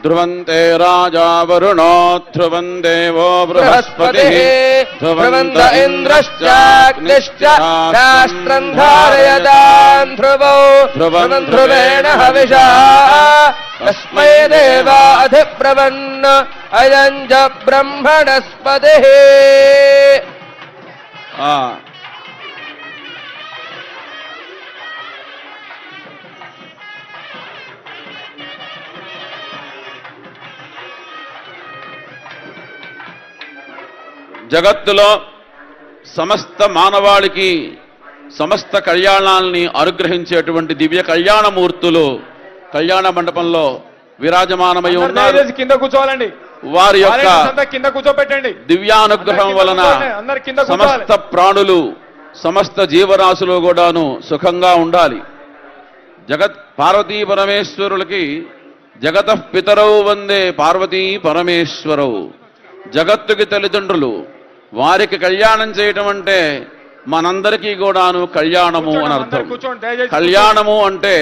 ध्रुवन्ते राजा वरुणो ध्रुवं देवो बृहस्पतिः ध्रुवन्त इन्द्रश्चाग्निश्च राष्ट्रं धारयतां ध्रुवौ ध्रुवं ध्रुवेण हविषा तस्मै देवा अधिब्रवन् अयं च ब्रह्मणस्पतिः। జగత్తులో సమస్త మానవాళికి సమస్త కళ్యాణాలని అనుగ్రహించేటువంటి దివ్య కళ్యాణమూర్తులు కళ్యాణ మండపంలో విరాజమానమై ఉన్నారు. కింద కూర్చోవాలండి. వారి యొక్క కింద కూర్చోబెట్టండి. దివ్యానుగ్రహం వలన సమస్త ప్రాణులు సమస్త జీవరాశులు కూడాను సుఖంగా ఉండాలి. జగత్ పార్వతీ పరమేశ్వరులకి జగతః పితరౌ వందే పార్వతీ పరమేశ్వరౌ. జగత్తుకి తల్లిదండ్రులు, వారికి కళ్యాణం చేయటం అంటే మనందరికీ కూడాను కళ్యాణము అని అర్థం. కళ్యాణము అంటే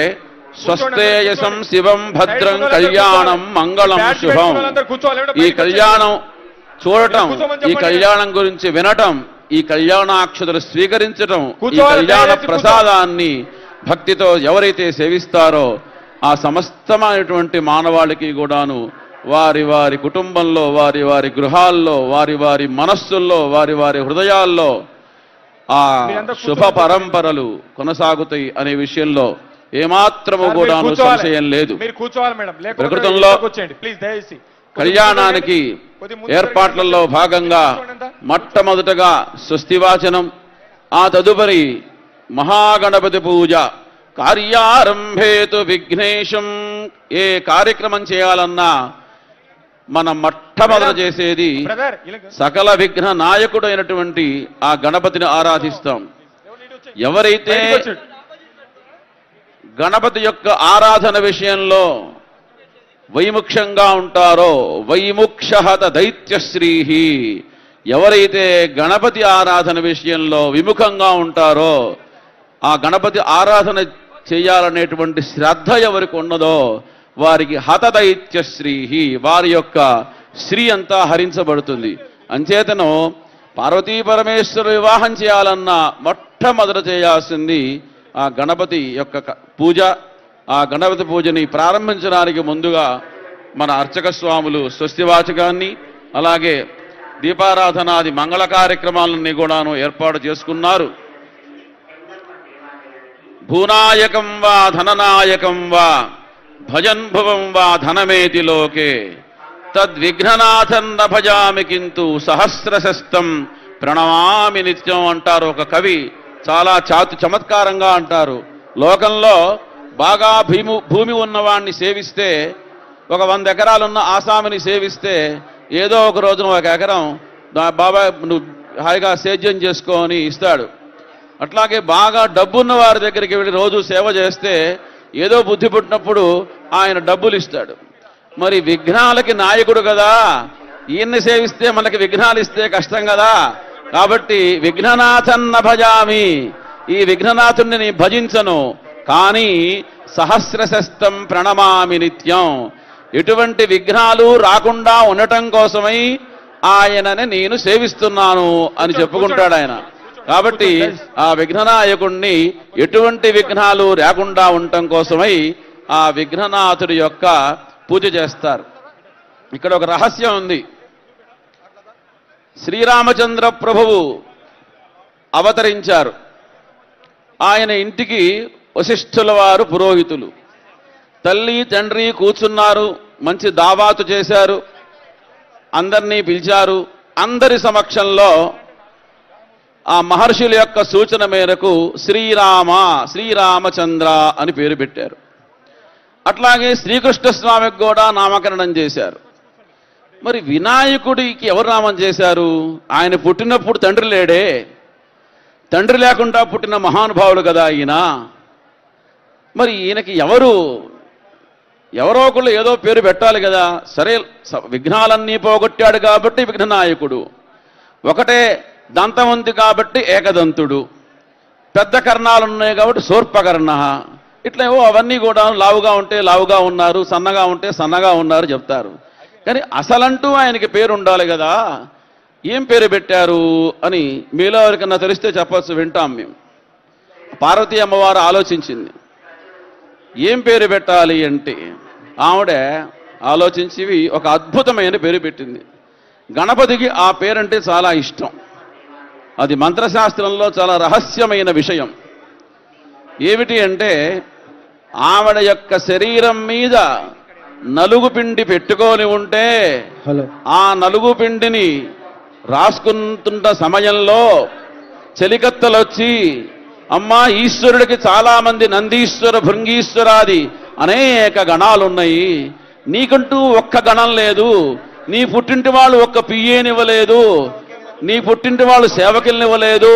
స్వస్థేయసం శివం భద్రం కళ్యాణం మంగళం శుభం. ఈ కళ్యాణం చూడటం, ఈ కళ్యాణం గురించి వినటం, ఈ కళ్యాణాక్షతలు స్వీకరించటం, ఈ కళ్యాణ ప్రసాదాన్ని భక్తితో ఎవరైతే సేవిస్తారో ఆ సమస్తమైనటువంటి మానవాళికి కూడాను వారి వారి కుటుంబంలో, వారి వారి గృహాల్లో, వారి వారి మనస్సుల్లో, వారి వారి హృదయాల్లో ఆ శుభ పరంపరలు కొనసాగుతాయి అనే విషయంలో ఏమాత్రము కూడాను సంశయం లేదు. ప్రకృతంలో కళ్యాణానికి ఏర్పాట్లలో భాగంగా మొట్టమొదటగా స్వస్తివాచనం, ఆ తదుపరి మహాగణపతి పూజ. కార్యారంభేతు విఘ్నేశం. ఏ కార్యక్రమం చేయాలన్నా మనం మొట్టమొదట చేసేది సకల విఘ్న నాయకుడు అయినటువంటి ఆ గణపతిని ఆరాధిస్తాం. ఎవరైతే గణపతి యొక్క ఆరాధన విషయంలో వైముఖ్యంగా ఉంటారో, వైముక్షహత దైత్యశ్రీహి, ఎవరైతే గణపతి ఆరాధన విషయంలో విముఖంగా ఉంటారో, ఆ గణపతి ఆరాధన చేయాలనేటువంటి శ్రద్ధ ఎవరికి ఉన్నదో వారికి హతదైత్యశ్రీహి, వారి యొక్క శ్రీ అంతా హరించబడుతుంది. అంచేతను పార్వతీ పరమేశ్వర వివాహం చేయాలన్నా మొట్టమొదట చేయాల్సింది ఆ గణపతి యొక్క పూజ. ఆ గణపతి పూజని ప్రారంభించడానికి ముందుగా మన అర్చక స్వాములు స్వస్తివాచకాన్ని, అలాగే దీపారాధనాది మంగళ కార్యక్రమాలన్నీ కూడాను ఏర్పాటు చేసుకున్నారు. భూనాయకం వా ధననాయకం వా భజన్ భువం వా ధనమేతి లోకే తద్విఘ్ననాథన్న భజామి కింతు సహస్రశస్తం ప్రణమామి నిత్యం అంటారు ఒక కవి. చాలా చమత్కారంగా అంటారు. లోకంలో బాగా భూమి ఉన్నవాడిని సేవిస్తే, ఒక 100 ఎకరాలున్న ఆసామిని సేవిస్తే ఏదో ఒక రోజున 1 ఎకరం బాబా నువ్వు హాయిగా సేద్యం చేసుకో అని ఇస్తాడు. అట్లాగే బాగా డబ్బున్న వారి దగ్గరికి వెళ్ళి రోజు సేవ చేస్తే ఏదో బుద్ధి పుట్టినప్పుడు ఆయన డబ్బులు ఇస్తాడు. మరి విఘ్నాలకి నాయకుడు కదా, ఈయన్ని సేవిస్తే మనకి విఘ్నాలు ఇస్తే కష్టం కదా. కాబట్టి విఘ్ననాథన్న భజామి, ఈ విఘ్ననాథుణ్ణి నీ భజించను, కానీ సహస్రశస్తం ప్రణమామి నిత్యం, ఎటువంటి విఘ్నాలు రాకుండా ఉండటం కోసమై ఆయనని నేను సేవిస్తున్నాను అని చెప్పుకుంటాడు ఆయన. కాబట్టి ఆ విఘ్ననాయకుణ్ణి ఎటువంటి విఘ్నాలు రాకుండా ఉండటం కోసమై ఆ విఘ్ననాథుడి యొక్క పూజ చేస్తారు. ఇక్కడ ఒక రహస్యం ఉంది. శ్రీరామచంద్ర ప్రభువు అవతరించారు. ఆయన ఇంటికి వశిష్ఠుల వారు పురోహితులు, తల్లి తండ్రి కూర్చున్నారు, మంచి దావాతు చేశారు, అందరినీ పిలిచారు. అందరి సమక్షంలో ఆ మహర్షుల యొక్క సూచన మేరకు శ్రీరామచంద్ర అని పేరు పెట్టారు. అట్లాగే శ్రీకృష్ణ స్వామికి కూడా నామకరణం చేశారు. మరి వినాయకుడికి ఎవరు నామం చేశారు? ఆయన పుట్టినప్పుడు తండ్రి లేడే, తండ్రి లేకుండా పుట్టిన మహానుభావులు కదా ఈయన. మరి ఈయనకి ఎవరో ఒకళ్ళు ఏదో పేరు పెట్టాలి కదా. సరే, విఘ్నాలన్నీ పోగొట్టాడు కాబట్టి విఘ్ననాయకుడు, ఒకటే దంతం ఉంది కాబట్టి ఏకదంతుడు, పెద్ద కర్ణాలు ఉన్నాయి కాబట్టి శూర్పకర్ణ, ఇట్లా అవన్నీ కూడా లావుగా ఉంటే లావుగా ఉన్నారు, సన్నగా ఉంటే సన్నగా ఉన్నారు చెప్తారు. కానీ అసలంటూ ఆయనకి పేరు ఉండాలి కదా, ఏం పేరు పెట్టారు అని మీలో ఎవరికన్నా తెలిస్తే చెప్పచ్చు, వింటాం మేము. పార్వతీ అమ్మవారు ఆలోచించింది ఏం పేరు పెట్టాలి అంటే, ఆవిడ ఆలోచించి ఒక అద్భుతమైన పేరు పెట్టింది. గణపతికి ఆ పేరంటే చాలా ఇష్టం. అది మంత్రశాస్త్రంలో చాలా రహస్యమైన విషయం. ఏమిటి అంటే, ఆవిడ యొక్క శరీరం మీద నలుగు పిండి పెట్టుకొని ఉంటే ఆ నలుగు పిండిని రాసుకుంటున్న సమయంలో చెలికత్తలు వచ్చి, అమ్మా ఈశ్వరుడికి చాలా మంది నందీశ్వర, భృంగీశ్వరాది అనేక గణాలున్నాయి, నీకంటూ ఒక్క గణం లేదు, నీ పుట్టింటి వాళ్ళు ఒక్క పియ్యేనివ్వలేదు, నీ పుట్టింటి వాళ్ళు సేవకుల్నివ్వలేదు,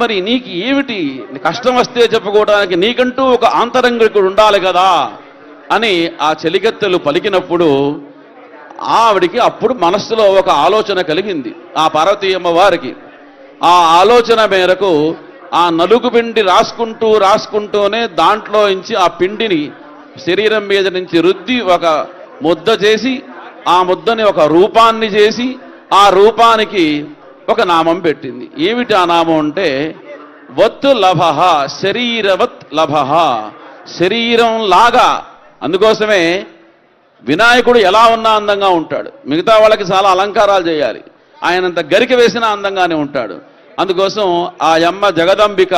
మరి నీకు ఏమిటి కష్టం వస్తే చెప్పుకోవడానికి నీకంటూ ఒక ఆంతరంగికుడు ఉండాలి కదా అని ఆ చెలికత్తెలు పలికినప్పుడు ఆవిడికి అప్పుడు మనస్సులో ఒక ఆలోచన కలిగింది ఆ పార్వతీ అమ్మవారికి. ఆ ఆలోచన మేరకు ఆ నలుగు పిండి రాసుకుంటూనే దాంట్లో నుంచి ఆ పిండిని శరీరం మీద నుంచి రుద్ది ఒక ముద్ద చేసి, ఆ ముద్దని ఒక రూపాన్ని చేసి, ఆ రూపానికి ఒక నామం పెట్టింది. ఏమిటి ఆ నామం అంటే వత్ లభ, శరీరవత్ లభ, శరీరం లాగా. అందుకోసమే వినాయకుడు ఎలా ఉన్నా అందంగా ఉంటాడు, మిగతా వాళ్ళకి చాలా అలంకారాలు చేయాలి, ఆయనంత గరిక వేసినా అందంగానే ఉంటాడు. అందుకోసం ఆ యమ్మ జగదంబిక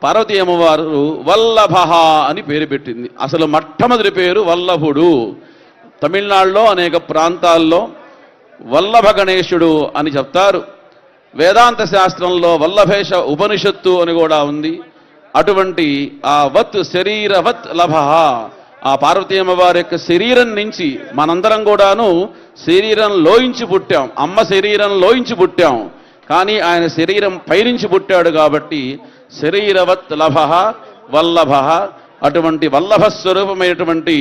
పార్వతీ అమ్మవారు వల్లభ అని పేరు పెట్టింది. అసలు మొట్టమొదటి పేరు వల్లభుడు. తమిళనాడులో అనేక ప్రాంతాల్లో వల్లభ గణేశుడు అని చెప్తారు. వేదాంత శాస్త్రంలో వల్లభేష ఉపనిషత్తు అని కూడా ఉంది. అటువంటి ఆ వత్ శరీరవత్ లభ, ఆ పార్వతీ అమ్మవారి యొక్క శరీరం నుంచి మనందరం కూడాను శరీరంలోంచి పుట్టాం, అమ్మ శరీరంలోంచి పుట్టాం, కానీ ఆయన శరీరం పైనుంచి పుట్టాడు కాబట్టి శరీరవత్ లభ వల్లభ. అటువంటి వల్లభ స్వరూపమైనటువంటి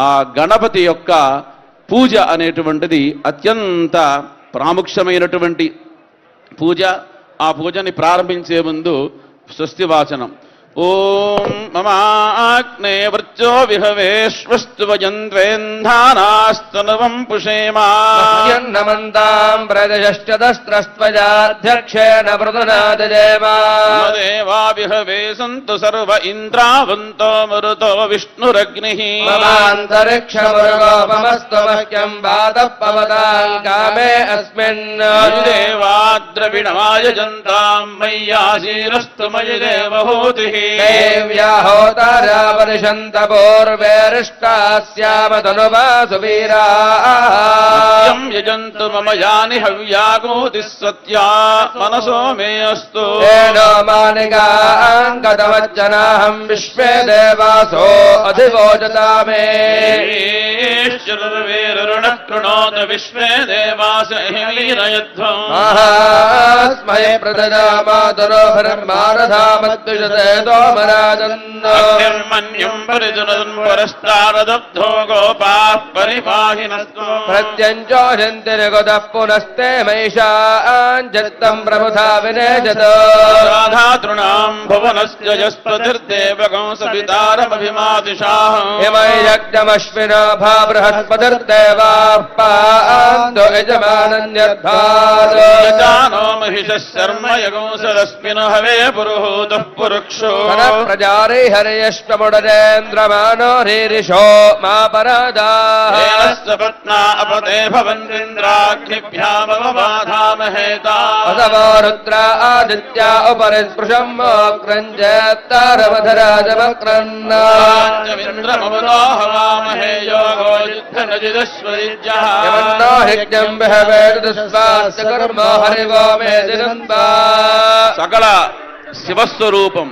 ఆ గణపతి యొక్క పూజ అనేటువంటిది అత్యంత ప్రాముఖ్యమైనటువంటి పూజ. ఆ పూజని ప్రారంభించే ముందు స్వస్తి వాచనం. ఓం మమాగ్నే వృచ్చో విహవేశ్వస్తు వయంద్వేంధానాస్తనవం పుషేమాన్నమంతాం ప్రజశ్చదస్త్రస్త్వజాధ్యక్షేణ మృదునాదజేమా దేవా విహవే సంతు సర్వ ఇంద్రావంతో మరుతో విష్ణురగ్నిః మమాంతరిక్షమరుగోపమస్తు మహ్యం వాతః పవతాం కామే అస్మిన్ దేవాద్రవిణమాయజంతాం మయ్యాశీరస్తు మయి దేవహూతిః దేవ్యాహోతారా పరిషంత పూర్వేరిష్టాస్యామ తనువాసు వీరాః యజంతు మమ యాని హవ్యాగోతి సత్యా మనసో మే అస్తు ఏనో మానికాంగతవజ్జనాహం విశ్వే దేవాసో అధివోజతామే ఈశ్వరుర్వేరుణ కృణోత విశ్వే దేవాస వీరయధ్వం మహాస్మయ ప్రదజామాతరో బ్రహ్మారథామద్విషతే మన్యం పరిజునదన్ పరస్తారదబ్ధో గోపాః పరిపాహినస్తు ప్రత్యంజోషంతిర్గతః పునస్తే మైషాంజత్తం ప్రముఖా వినేజత రాధాతృణాం భువనస్య యస్పతిర్దేవగం సవితారమభిమాతిషాః యమయజ్ఞమశ్వినా భా బృహస్పతిర్దేవాః పాంతో యజమానన్యద్భాత్ యజానో మహిషః శర్మ యగం సదస్మిన హవే పురుహూతః పురుక్షో ప్రజారే హరయశ్వముడరేంద్రమానో రీరిషో మా పరదాపత్నా అపతే భవంద్రింద్రాగ్నిభ్యామవబాధామహేతా రుద్రా ఆదిత్యా ఉపరిస్పృశం మోక్రంజేత్తరమధరాజమక్రన్నాంద్రమవదోహవామహే యోగో యుద్ధనజిదశ్వరిజ్యః యమన్నో హిజ్ఞం బహవేదుస్వాస్య కర్మో హరివో మే దినంబా. సకల శివస్వరూపం.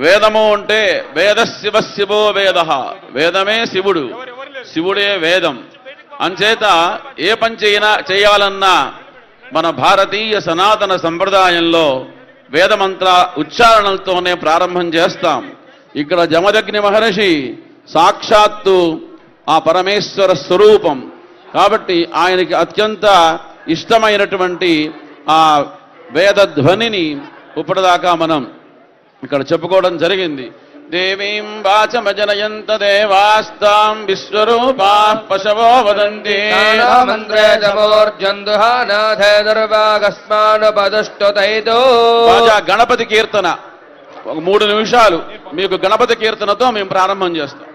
వేదము అంటే వేద శివ శివో వేద, వేదమే శివుడు, శివుడే వేదం. అంచేత ఏ పని చేయాలన్నా మన భారతీయ సనాతన సంప్రదాయంలో వేదమంత్ర ఉచ్చారణలతోనే ప్రారంభం చేస్తాం. ఇక్కడ జమదగ్ని మహర్షి సాక్షాత్తు ఆ పరమేశ్వర స్వరూపం కాబట్టి ఆయనకి అత్యంత ఇష్టమైనటువంటి ఆ వేద ధ్వనిని ఇప్పటిదాకా మనం ఇక్కడ చెప్పుకోవడం జరిగింది. దేవీం వాచమజనయంత దేవాస్తాం విశ్వరూపాః పశవో వదంతి. మంత్రే జమోర్జందుహానాథే దుర్వాగస్మానుపదుష్టుతైదో. బాజా గణపతి కీర్తన ఒక 3 నిమిషాలు మీకు గణపతి కీర్తనతో మేము ప్రారంభం చేస్తాం.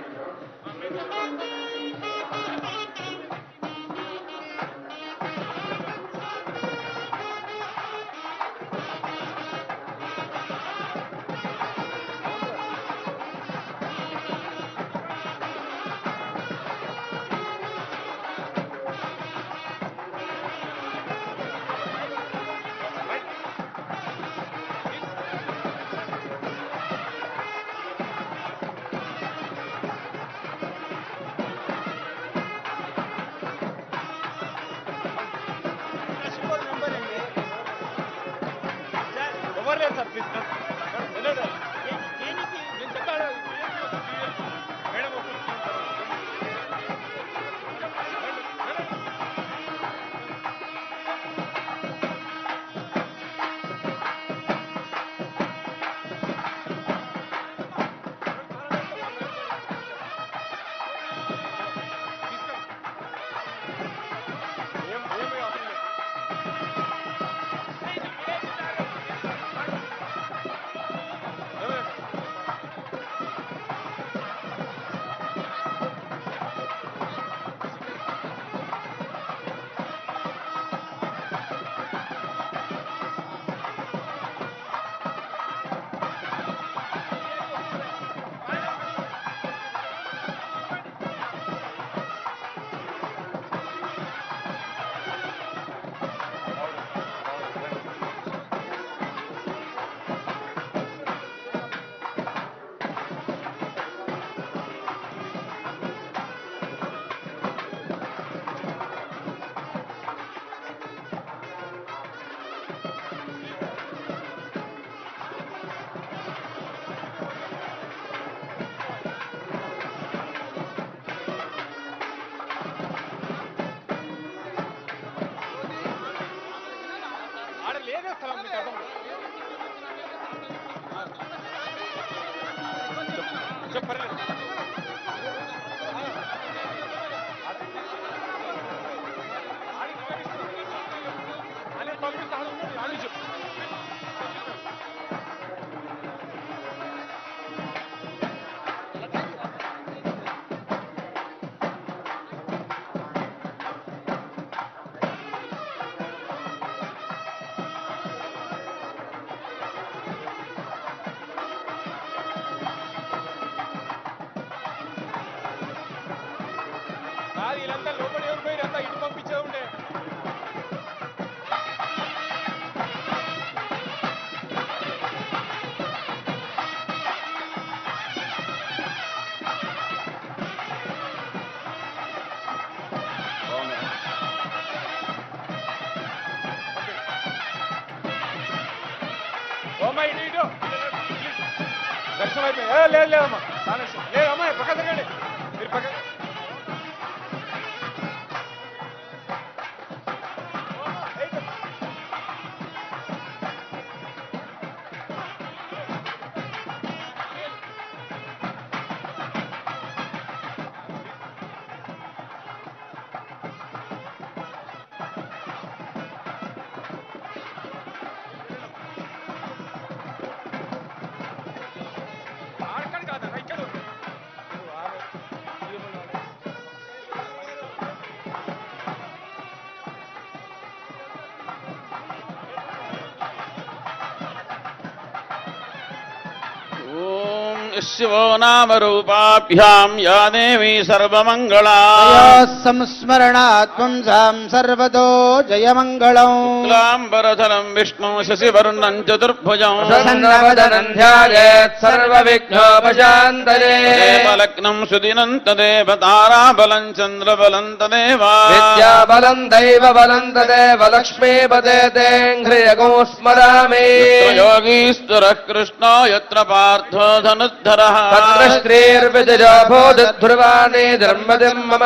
వీళ్ళంతా లోపలి ఎవరు పోయి అంతా ఇటు పంపించే ఉండే. ఓమ్మా ఇటు ఇటు దర్శనం అయిపోయింది. లేదు లేదమ్మా లేదమ్మా పక్క తిరగండి మీరు పక్క. शिवो नाम रूपाभ्याम या देवी सर्वमंगला संस्मरणात् पुंसां सर्वतो जयमंगलम् शुक्लांबरधरं विष्णु शशिवर्णं चतुर्भुजं प्रसन्नवदनं ध्यायेत् सर्वविघ्नोपशान्तये देवलग्नं सुदिनं तदेव ताराबलं चन्द्रबलं तदेव विद्याबलं दैवबलं तदेव लक्ष्मीपदे तेऽङ्घ्रियगो स्मरामि यत्र योगीश्वरः कृष्णो यत्र पार्थो धनुः ధరః తత్రశ్రీర్విజయోభూధ్రువాణే ధర్మదిం మమ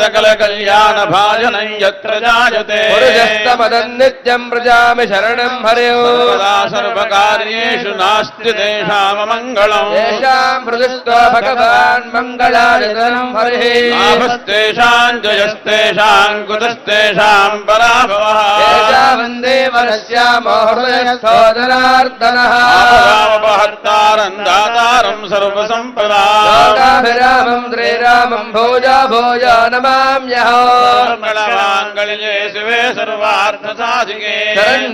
సకల కళ్యాణ భాజనం యత్ర జాయతే పురుషస్తమదన్నిత్యం ప్రజామి శరణం హరయో సర్వదా సర్వకార్యేషు నాస్తి తేషామమంగళం తేషాం హృదిస్తో భగవాన్ మంగళానిధనం హరిః లాభస్తేషాం జయస్తేషాం కుతస్తేషాం పరాభవః తేజా వందే వరస్యామో హృదయస్థోదనార్దనః ఆపదామపహర్తారం దాతారం సర్వసంపదా లోకాభిరామం శ్రీరామం భోజా భోజా నమామ్యహో మంగళమాంగళ్యే శివే సర్వార్థ సాధికే